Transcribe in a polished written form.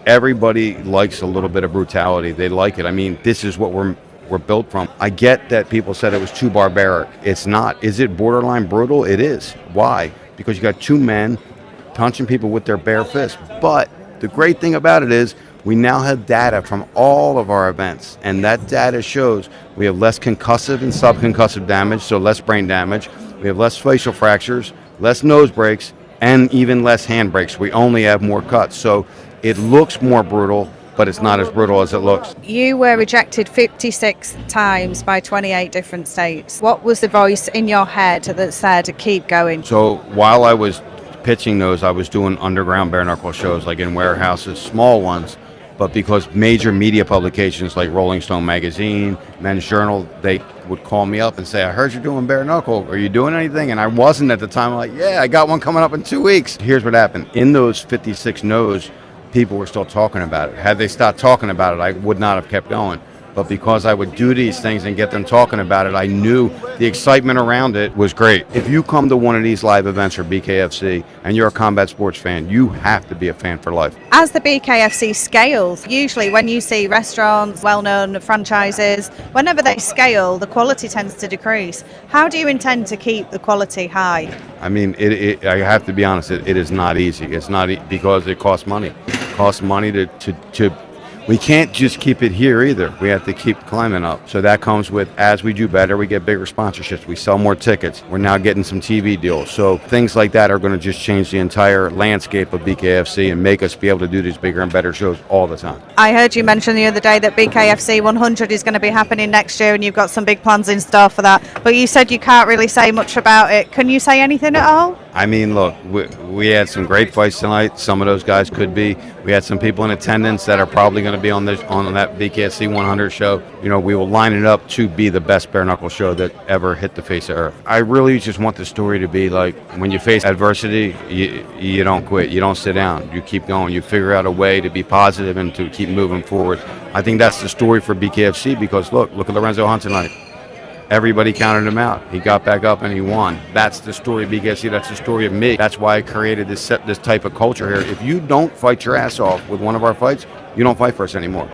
everybody likes a little bit of brutality. They like it. I mean, this is what we're built from. I get that people said it was too barbaric. It's not. Is it borderline brutal? It is. Why? Because you got two men punching people with their bare fists. But the great thing about it is we now have data from all of our events, and that data shows we have less concussive and subconcussive damage, so less brain damage. We have less facial fractures, less nose breaks, and even less hand breaks. We only have more cuts. So it looks more brutal, but it's not as brutal as it looks. You were rejected 56 times by 28 different states. What was the voice in your head that said, keep going? So while I was pitching those, I was doing underground bare knuckle shows, like in warehouses, small ones. But because major media publications like Rolling Stone magazine, Men's Journal, they would call me up and say, I heard you're doing bare knuckle. Are you doing anything? And I wasn't at the time. I'm like, yeah, I got one coming up in 2 weeks. Here's what happened. In those 56 no's, people were still talking about it. Had they stopped talking about it, I would not have kept going. But because I would do these things and get them talking about it, I knew the excitement around it was great. If you come to one of these live events or BKFC and you're a combat sports fan, you have to be a fan for life. As the BKFC scales, usually when you see restaurants, well-known franchises, whenever they scale, the quality tends to decrease. How do you intend to keep the quality high? I mean, I have to be honest, it is not easy. It's not because it costs money. It costs money to we can't just keep it here either. We have to keep climbing up. So that comes with, as we do better, we get bigger sponsorships. We sell more tickets. We're now getting some TV deals. So things like that are going to just change the entire landscape of BKFC and make us be able to do these bigger and better shows all the time. I heard you mention the other day that BKFC 100 is going to be happening next year and you've got some big plans in store for that. But you said you can't really say much about it. Can you say anything at all? I mean, look, we had some great fights tonight. Some of those guys could be. We had some people in attendance that are probably going to be on that BKFC 100 show. You know, we will line it up to be the best bare knuckle show that ever hit the face of earth. I really just want the story to be like, when you face adversity, you don't quit. You don't sit down. You keep going. You figure out a way to be positive and to keep moving forward. I think that's the story for BKFC because look at Lorenzo Hunt tonight. Everybody counted him out. He got back up and he won. That's the story of BKFC. That's the story of me. That's why I created this type of culture here. If you don't fight your ass off with one of our fights, you don't fight for us anymore.